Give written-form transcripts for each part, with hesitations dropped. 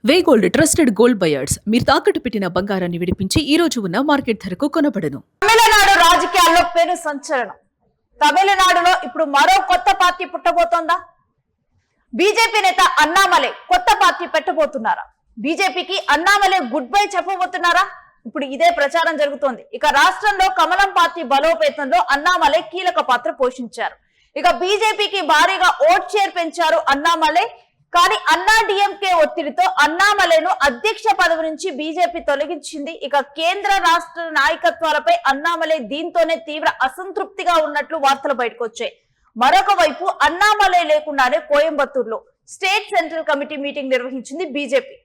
వే gold trusted gold buyers మీరు తాకట్టు పెట్టిన బంగారాన్ని విడిపించి ఈ రోజు ఉన్న మార్కెట్ ధరకు కొనబడను. తమిళనాడు రాజకీయాల్లో పెను సంచలనం. తమిళనాడులో ఇప్పుడు మరో కొత్త పార్టీ పుట్టబోతోందా? బీజేపీ నేత అన్నామలై కొత్త పార్టీ పెట్టబోతున్నారా? బీజేపీకి అన్నామలై గుడ్ బై చెప్పబోతున్నారా? ఇప్పుడు ఇదే ప్రచారం జరుగుతోంది. ఇక రాష్ట్రంలో కమలం పార్టీ బలోపేతంలో అన్నామలై కీలక పాత్ర పోషించారు. ఇక బీజేపీకి భారీగా ఓట్ షేర్ పెంచారు అన్నామలై. కానీ అన్నా డిఎంకే ఒత్తిడితో అన్నామలైను అధ్యక్ష పదవి నుంచి బీజేపీ తొలగించింది. ఇక కేంద్ర రాష్ట్ర నాయకత్వాలపై అన్నామలై దీంతోనే తీవ్ర అసంతృప్తిగా ఉన్నట్లు వార్తలు బయటకు వచ్చాయి. మరొక వైపు అన్నామలై లేకుండానే కోయంబత్తూరులో స్టేట్ సెంట్రల్ కమిటీ మీటింగ్ నిర్వహించింది బీజేపీ.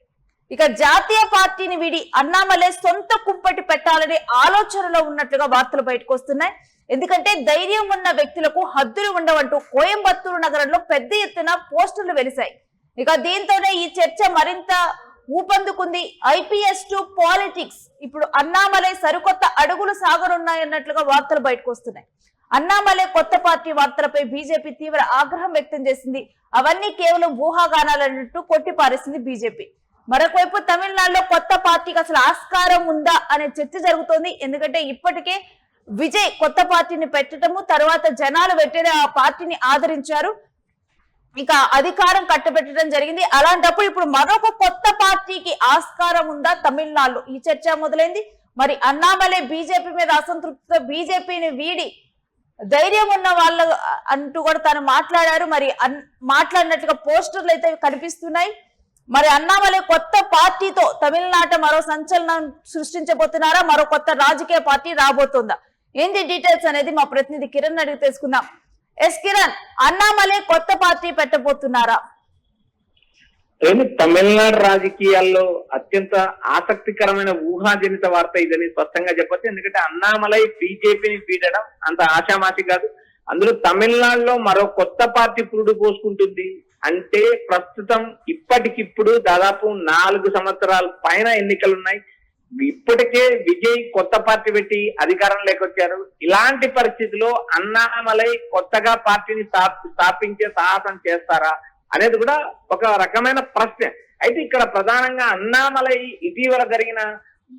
ఇక జాతీయ పార్టీని వీడి అన్నామలై సొంత కుంపటి పెట్టాలనే ఆలోచనలో ఉన్నట్లుగా వార్తలు బయటకు వస్తున్నాయి. ఎందుకంటే ధైర్యం ఉన్న వ్యక్తులకు హద్దులు ఉండవంటూ కోయంబత్తూరు నగరంలో పెద్ద ఎత్తున పోస్టర్లు వెలిశాయి. ఇక దీంతోనే ఈ చర్చ మరింత ఊపందుకుంది. ఐపీఎస్ టు పాలిటిక్స్ ఇప్పుడు అన్నామలై సరికొత్త అడుగులు సాగనున్నాయన్నట్లుగా వార్తలు బయటకు వస్తున్నాయి. అన్నామలై కొత్త పార్టీ వార్తలపై బీజేపీ తీవ్ర ఆగ్రహం వ్యక్తం చేసింది. అవన్నీ కేవలం ఊహాగానాలన్నట్టు కొట్టిపారేసింది బీజేపీ. మరొకవైపు తమిళనాడులో కొత్త పార్టీకి అసలు ఆస్కారం ఉందా అనే చర్చ జరుగుతోంది. ఎందుకంటే ఇప్పటికే విజయ్ కొత్త పార్టీని పెట్టడము, తర్వాత జనాలు వెంటనే ఆ పార్టీని ఆదరించారు. ఇక అధికారం కట్టబెట్టడం జరిగింది. అలాంటప్పుడు ఇప్పుడు మరొక కొత్త పార్టీకి ఆస్కారం ఉందా తమిళనాడులో? ఈ చర్చ మొదలైంది. మరి అన్నామలై బీజేపీ మీద అసంతృప్తితో బీజేపీని వీడి ధైర్యం ఉన్న వాళ్ళు అంటూ కూడా తను మాట్లాడారు. మరి మాట్లాడినట్లుగా పోస్టర్లు అయితే కనిపిస్తున్నాయి. మరి అన్నామలై కొత్త పార్టీతో తమిళనాట మరో సంచలనం సృష్టించబోతున్నారా? మరో కొత్త రాజకీయ పార్టీ రాబోతుందా? ఏంటి డీటెయిల్స్ అనేది మా ప్రతినిధి కిరణ్ అడిగి తెలుసుకుందాం. ఎస్ కిరణ్, అన్నామలై కొత్త పార్టీ పెట్టబోతున్నారా? తమిళనాడు రాజకీయాల్లో అత్యంత ఆసక్తికరమైన ఊహాజనిత వార్త ఇదని స్పష్టంగా చెప్పొచ్చు. ఎందుకంటే అన్నామలై బీజేపీని వీడడం అంత ఆషామాషి కాదు. అందులో తమిళనాడులో మరో కొత్త పార్టీ పురుడు పోసుకుంటుంది అంటే ప్రస్తుతం ఇప్పటికిప్పుడు దాదాపు 4 సంవత్సరాల పైన ఎన్నికలున్నాయి. ఇప్పటికే విజయ్ కొత్త పార్టీ పెట్టి అధికారంలోకి వచ్చారు. ఇలాంటి పరిస్థితిలో అన్నామలై కొత్తగా పార్టీని స్థాపించే సాహసం చేస్తారా అనేది కూడా ఒక రకమైన ప్రశ్న. అయితే ఇక్కడ ప్రధానంగా అన్నామలై ఇటీవల జరిగిన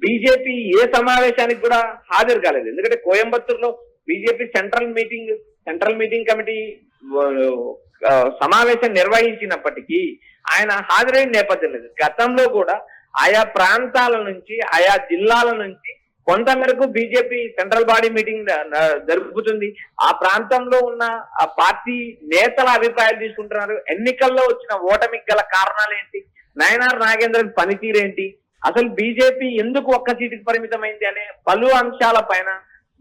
బీజేపీ ఏ సమావేశానికి కూడా హాజరు కాలేదు. ఎందుకంటే కోయంబత్తూరులో బీజేపీ సెంట్రల్ మీటింగ్ కమిటీ సమావేశం నిర్వహించినప్పటికీ ఆయన హాజరైన నేపథ్యం లేదు. గతంలో కూడా ఆయా ప్రాంతాల నుంచి, ఆయా జిల్లాల నుంచి కొంత మేరకు బీజేపీ సెంట్రల్ బాడీ మీటింగ్ జరుపుతుంది. ఆ ప్రాంతంలో ఉన్న ఆ పార్టీ నేతల అభిప్రాయాలు తీసుకుంటున్నారు. ఎన్నికల్లో వచ్చిన ఓటమికి గల కారణాలు ఏంటి, నయనార్ నాగేంద్రన్ పనితీరేంటి, అసలు బీజేపీ ఎందుకు ఒక్క సీటుకి పరిమితమైంది అనే పలు అంశాల పైన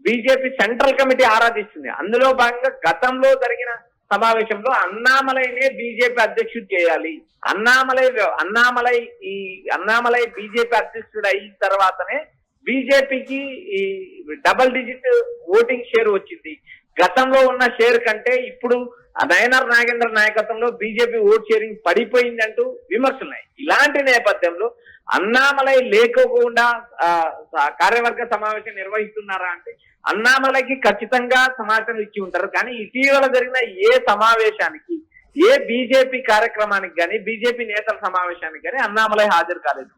బీజేపీ సెంట్రల్ కమిటీ ఆరాధిస్తుంది. అందులో భాగంగా గతంలో జరిగిన సమావేశంలో అన్నామలైనే బీజేపీ అధ్యక్షుడు చేయాలి, అన్నామలై బీజేపీ అధ్యక్షుడు అయిన తర్వాతనే బీజేపీకి ఈ డబుల్ డిజిట్ ఓటింగ్ షేర్ వచ్చింది. గతంలో ఉన్న షేర్ కంటే ఇప్పుడు నయనార్ నాగేంద్ర నాయకత్వంలో బీజేపీ ఓట్ షేరింగ్ పడిపోయిందంటూ విమర్శలున్నాయి. ఇలాంటి నేపథ్యంలో అన్నామలై లేకోకుండా కార్యవర్గ సమావేశం నిర్వహిస్తున్నారా అంటే అన్నామలైకి ఖచ్చితంగా సమాచారం ఇచ్చి ఉంటారు. కానీ ఇటీవల జరిగిన ఏ సమావేశానికి, ఏ బీజేపీ కార్యక్రమానికి కానీ, బీజేపీ నేతల సమావేశానికి కానీ అన్నామలై హాజరు కాలేదు.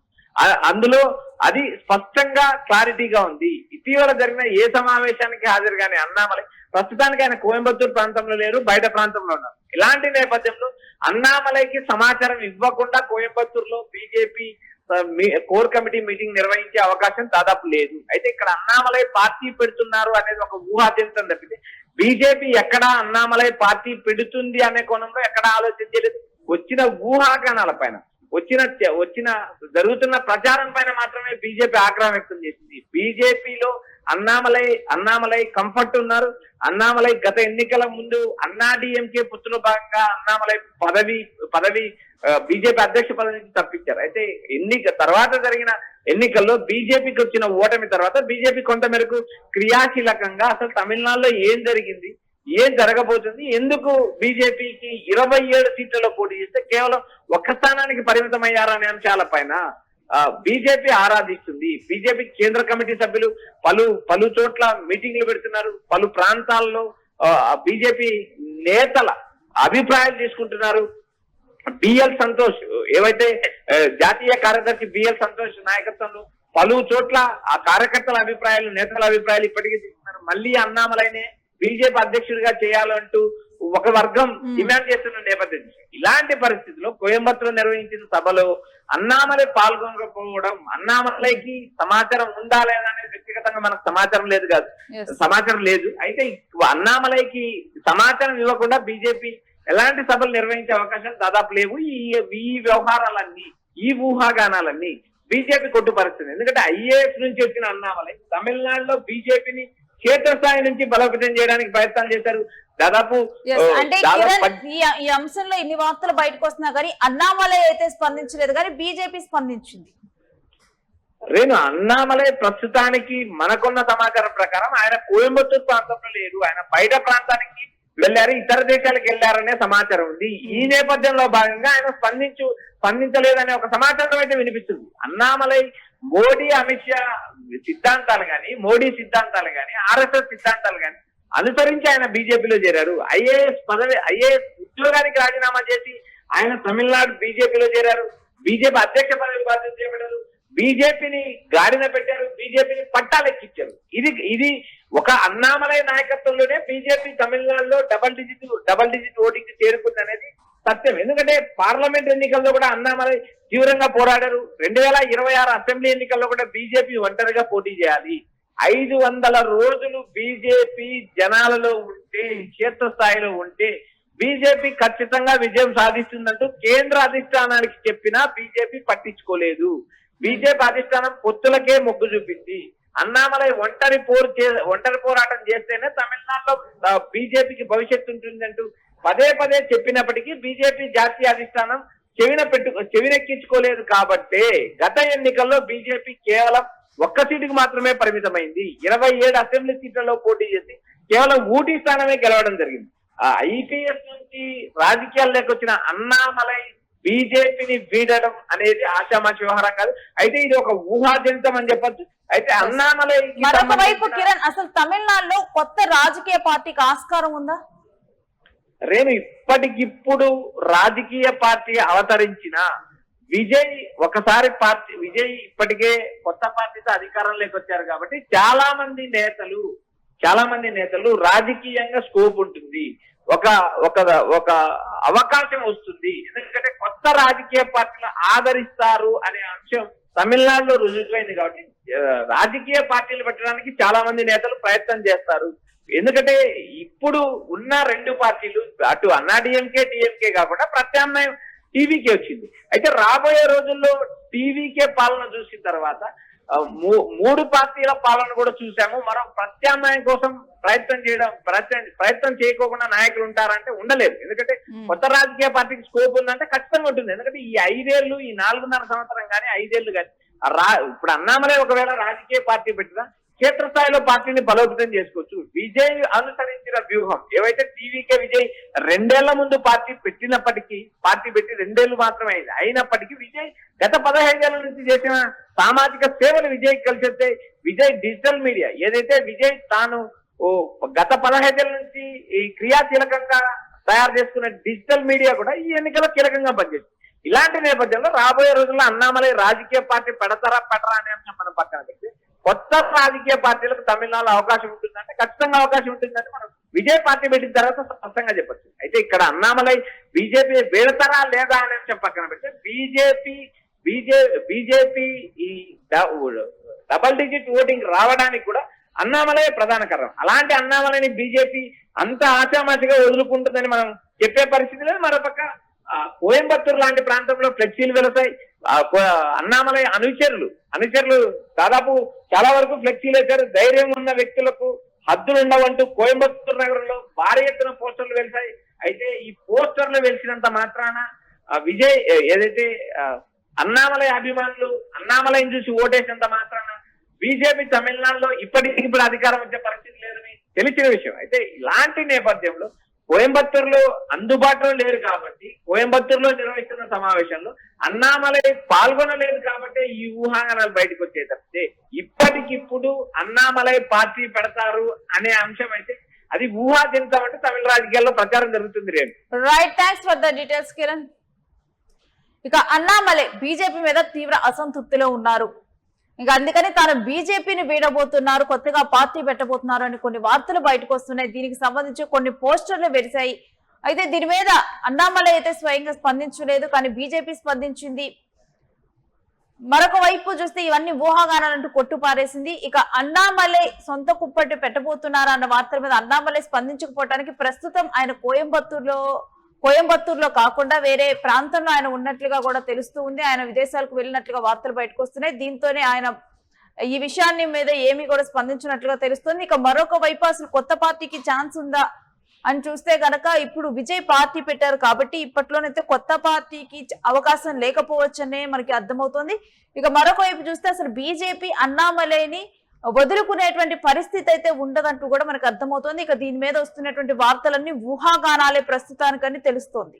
అందులో అది స్పష్టంగా క్లారిటీగా ఉంది. ఇటీవల జరిగిన ఏ సమావేశానికి హాజరు కానీ అన్నామలై ప్రస్తుతానికి ఆయన కోయంబత్తూరు ప్రాంతంలో లేరు, బయట ప్రాంతంలో ఉన్నారు. ఇలాంటి నేపథ్యంలో అన్నామలైకి సమాచారం ఇవ్వకుండా కోయంబత్తూరులో బీజేపీ కోర్ కమిటీ మీటింగ్ నిర్వహించే అవకాశం దాదాపు లేదు. అయితే ఇక్కడ అన్నామలై పార్టీ పెడుతున్నారు అనేది ఒక ఊహాజనితం తప్పితే బీజేపీ ఎక్కడ అన్నామలై పార్టీ పెడుతుంది అనే కోణంలో ఎక్కడ ఆలోచించలేదు. వచ్చిన ఊహాగానాల పైన, వచ్చిన జరుగుతున్న ప్రచారం పైన మాత్రమే బీజేపీ ఆగ్రహం వ్యక్తం చేసింది. బీజేపీలో అన్నామలై కంఫర్ట్ ఉన్నారు. అన్నామలై గత ఎన్నికల ముందు అన్నా డిఎంకే పొత్తులో భాగంగా అన్నామలై పదవి బీజేపీ అధ్యక్ష పదవి నుంచి తప్పించారు. అయితే తర్వాత జరిగిన ఎన్నికల్లో బీజేపీకి వచ్చిన ఓటమి తర్వాత బీజేపీ కొంత మేరకు క్రియాశీలకంగా అసలు తమిళనాడులో ఏం జరిగింది, ఏం జరగబోతుంది, ఎందుకు బీజేపీకి 27 సీట్లలో పోటీ చేస్తే కేవలం 1 స్థానానికి పరిమితమయ్యారనే అంశాల పైన బీజేపీ ఆరాధిస్తుంది. బీజేపీ కేంద్ర కమిటీ సభ్యులు పలు చోట్ల మీటింగ్లు పెడుతున్నారు. పలు ప్రాంతాల్లో బీజేపీ నేతల అభిప్రాయాలు తీసుకుంటున్నారు. బిఎల్ సంతోష్ ఏవైతే జాతీయ కార్యదర్శి బిఎల్ సంతోష్ నాయకత్వంలో పలు చోట్ల ఆ కార్యకర్తల అభిప్రాయాలు, నేతల అభిప్రాయాలు ఇప్పటికీ తీసుకున్నారు. మళ్ళీ అన్నామలైనే బీజేపీ అధ్యక్షుడిగా చేయాలంటూ ఒక వర్గం డిమాండ్ చేస్తున్న నేపథ్యం. ఇలాంటి పరిస్థితుల్లో కోయంబత్తూరు నిర్వహించిన సభలో అన్నామలై పాల్గొనకపోవడం, అన్నామలైకి సమాచారం ఉందా లేదా అనేది వ్యక్తిగతంగా మనకు సమాచారం లేదు కాదు, సమాచారం లేదు. అయితే అన్నామలైకి సమాచారం ఇవ్వకుండా బీజేపీ ఎలాంటి సభలు నిర్వహించే అవకాశాలు దాదాపు లేవు. ఈ వ్యవహారాలన్నీ, ఈ ఊహాగానాలన్నీ బీజేపీ కొట్టుపరుస్తుంది. ఎందుకంటే ఐఏఎస్ నుంచి వచ్చిన అన్నామలై తమిళనాడులో బీజేపీని క్షేత్రస్థాయి నుంచి బలోపేతం చేయడానికి ప్రయత్నాలు చేశారు. దాదాపు అంటే ఈ అంశంలో ఇన్ని వార్తలు బయటకు వస్తున్నా కానీ అన్నామలై అయితే స్పందించలేదు, కానీ బీజేపీ స్పందించింది. రేణు, అన్నామలై ప్రస్తుతానికి మనకున్న సమాచారం ప్రకారం ఆయన కోయంబత్తూరు ప్రాంతంలో లేరు, ఆయన బయట ప్రాంతానికి వెళ్ళారు, ఇతర దేశాలకు వెళ్ళారనే సమాచారం ఉంది. ఈ నేపథ్యంలో భాగంగా ఆయన స్పందించలేదనే ఒక సమాచారం అయితే వినిపిస్తుంది. అన్నామలై మోడీ అమిత్ షా సిద్ధాంతాలు గాని, మోడీ సిద్ధాంతాలు గాని, ఆర్ఎస్ఎస్ సిద్ధాంతాలు గాని అనుసరించి ఆయన బీజేపీలో చేరారు. ఐఏఎస్ ఉద్యోగానికి రాజీనామా చేసి ఆయన తమిళనాడు బీజేపీలో చేరారు. బీజేపీ అధ్యక్ష పదవి బాధ్యత చేపట్టారు. బీజేపీని గాడిన పెట్టారు, బీజేపీని పట్టాలెక్కించారు. ఇది ఒక అన్నామలై నాయకత్వంలోనే బీజేపీ తమిళనాడులో డబల్ డిజిట్ ఓటింగ్ చేరుకుంది అనేది సత్యం. ఎందుకంటే పార్లమెంట్ ఎన్నికల్లో కూడా అన్నామలై తీవ్రంగా పోరాడారు. 2026 అసెంబ్లీ ఎన్నికల్లో కూడా బీజేపీ ఒంటరిగా పోటీ చేయాలి. 500 రోజులు బీజేపీ జనాలలో ఉంటే, క్షేత్రస్థాయిలో ఉంటే బీజేపీ ఖచ్చితంగా విజయం సాధిస్తుందంటూ కేంద్ర అధిష్టానానికి చెప్పినా బీజేపీ పట్టించుకోలేదు. బీజేపీ అధిష్టానం పొత్తులకే మొగ్గు చూపింది. అన్నామలై ఒంటరి పోరాటం చేస్తేనే తమిళనాడులో బీజేపీకి భవిష్యత్తు ఉంటుందంటూ పదే పదే చెప్పినప్పటికీ బీజేపీ జాతీయ అధిష్టానం చెవినెక్కించుకోలేదు. కాబట్టే గత ఎన్నికల్లో బీజేపీ కేవలం ఒక్క సీటుకు మాత్రమే పరిమితమైంది. 27 అసెంబ్లీ సీట్లలో పోటీ చేసి కేవలం ఊటీ స్థానమే గెలవడం జరిగింది. ఐపీఎస్ నుంచి రాజకీయాల్లోకి వచ్చిన అన్నామలై బీజేపీని వీడడం అనేది ఆషామాషి వ్యవహారం కాదు. అయితే ఇది ఒక ఊహాజనితం అని చెప్పొచ్చు. అయితే అన్నామలై మరొక వైపు కిరణ్, అసలు తమిళనాడులో కొత్త రాజకీయ పార్టీకి ఆస్కారం ఉందా? రేణు, ఇప్పటికిప్పుడు రాజకీయ పార్టీ అవతరించిన విజయ్ విజయ్ ఇప్పటికే కొత్త పార్టీతో అధికారంలోకి వచ్చారు కాబట్టి చాలా మంది నేతలు రాజకీయంగా స్కోప్ ఉంటుంది, ఒక అవకాశం వస్తుంది. ఎందుకంటే కొత్త రాజకీయ పార్టీలు ఆదరిస్తారు అనే అంశం తమిళనాడులో రుజువైంది కాబట్టి రాజకీయ పార్టీలు పెట్టడానికి చాలా మంది నేతలు ప్రయత్నం చేస్తారు. ఎందుకంటే ఇప్పుడు ఉన్న 2 పార్టీలు, అటు అన్నా డిఎంకే కాకుండా ప్రత్యామ్నాయం టీవీకే వచ్చింది. అయితే రాబోయే రోజుల్లో టీవీకే పాలన చూసిన తర్వాత 3 పార్టీల పాలన కూడా చూసాము. మరో ప్రత్యామ్నాయం కోసం ప్రయత్నం చేయకోకుండా నాయకులు ఉంటారంటే ఉండలేదు. ఎందుకంటే కొత్త రాజకీయ పార్టీకి స్కోప్ ఉందంటే ఖచ్చితంగా ఉంటుంది. ఎందుకంటే ఈ 5 ఏళ్ళు, ఈ 4.5 సంవత్సరం కానీ 5 ఏళ్ళు కానీ ఇప్పుడు అన్నామలై ఒకవేళ రాజకీయ పార్టీ పెట్టినా క్షేత్రస్థాయిలో పార్టీని బలోపేతం చేసుకోవచ్చు. విజయ్ అనుసరించిన వ్యూహం ఏవైతే టీవీకే విజయ్ 2 ఏళ్ల ముందు పార్టీ పెట్టి 2 ఏళ్లు మాత్రమే అయింది. అయినప్పటికీ విజయ్ గత 15 ఏళ్ల నుంచి చేసిన సామాజిక సేవలు విజయ్ కలిసి విజయ్ డిజిటల్ మీడియా ఏదైతే విజయ్ తాను గత 15 ఏళ్ల నుంచి ఈ క్రియాశీలకంగా తయారు చేసుకున్న డిజిటల్ మీడియా కూడా ఈ ఎన్నికల్లో కీలకంగా పనిచేస్తుంది. ఇలాంటి నేపథ్యంలో రాబోయే రోజుల్లో అన్నామలై రాజకీయ పార్టీ పెట్టరా అనే అంశం మనం పక్కన పెట్టి కొత్త రాజకీయ పార్టీలకు తమిళనాడులో అవకాశం ఉంటుందంటే ఖచ్చితంగా అవకాశం ఉంటుందంటే మనం విజయ్ పార్టీ పెట్టిన తర్వాత స్పష్టంగా చెప్పచ్చు. అయితే ఇక్కడ అన్నామలై బీజేపీ వెళతారా లేదా అనే అంశం పక్కన పెడితే బీజేపీ ఈ డబల్ డిజిట్ ఓటింగ్ రావడానికి కూడా అన్నామలై ప్రధాన కారణం. అలాంటి అన్నామలైని బీజేపీ అంత ఆశామాషిగా వదులుకుంటుందని మనం చెప్పే పరిస్థితి లేదు. మరోపక్క కోయంబత్తూరు లాంటి ప్రాంతంలో ఫ్లెక్సీలు వెళతాయి. అన్నామలై అనుచరులు దాదాపు చాలా వరకు ఫ్లెక్సీలు వేశారు. ధైర్యం ఉన్న వ్యక్తులకు హద్దులు ఉండవంటూ కోయంబత్తూరు నగరంలో భారీ ఎత్తున పోస్టర్లు వెళ్తాయి. అయితే ఈ పోస్టర్లు వెలిసినంత మాత్రాన విజయ్ ఏదైతే అన్నామలై అభిమానులు అన్నామలైని చూసి ఓటేసినంత మాత్రాన బీజేపీ తమిళనాడులో ఇప్పటికిప్పుడు అధికారం వచ్చే పరిస్థితి లేదని తెలిసిన విషయం. అయితే ఇలాంటి నేపథ్యంలో కోయంబత్తూరులో అందుబాటులో లేరు కాబట్టి కోయంబత్తూరులో నిర్వహిస్తున్న సమావేశంలో అన్నామలై పాల్గొనలేదు కాబట్టి ఈ ఊహాగానాలు బయటకు వచ్చే తప్పితే ఇప్పటికిప్పుడు అన్నామలై పార్టీ పెడతారు అనే అంశం అయితే అది ఊహాజనితం అంటే తమిళ రాజకీయాల్లో ప్రచారం జరుగుతుంది. Right, thanks for the details Kiran. ఇక అన్నామలై బీజేపీ మీద తీవ్ర అసంతృప్తిలో ఉన్నారు. ఇంకా అందుకని తాను బీజేపీని వీడబోతున్నారు, కొత్తగా పార్టీ పెట్టబోతున్నారు అని కొన్ని వార్తలు బయటకు వస్తున్నాయి. దీనికి సంబంధించి కొన్ని పోస్టర్లు వెలిశాయి. అయితే దీని మీద అన్నామలై అయితే స్వయంగా స్పందించలేదు, కానీ బీజేపీ స్పందించింది. మరొక వైపు చూస్తే ఇవన్నీ ఊహాగానాలంటూ కొట్టుపారేసింది. ఇక అన్నామలై సొంత కుప్పటి పెట్టబోతున్నారా అన్న వార్తల మీద అన్నామలై స్పందించకపోవడానికి ప్రస్తుతం ఆయన కోయంబత్తూరులో కాకుండా వేరే ప్రాంతంలో ఆయన ఉన్నట్లుగా కూడా తెలుస్తూ ఉంది. ఆయన విదేశాలకు వెళ్ళినట్లుగా వార్తలు బయటకు వస్తున్నాయి. దీంతోనే ఆయన ఈ విషయాన్ని మీద ఏమీ కూడా స్పందించినట్లుగా తెలుస్తుంది. ఇక మరొక వైపు అసలు కొత్త పార్టీకి ఛాన్స్ ఉందా అని చూస్తే గనక ఇప్పుడు విజయ్ పార్టీ పెట్టారు కాబట్టి ఇప్పట్లోనైతే కొత్త పార్టీకి అవకాశం లేకపోవచ్చనే మనకి అర్థమవుతోంది. ఇక మరొక వైపు చూస్తే అసలు బీజేపీ అన్నామలైని వదులుకునేటువంటి పరిస్థితి అయితే ఉండదంటూ కూడా మనకు అర్థమవుతోంది. ఇక దీని మీద వస్తున్నటువంటి వార్తలన్నీ ఊహాగానాలే ప్రస్తుతానికని తెలుస్తోంది.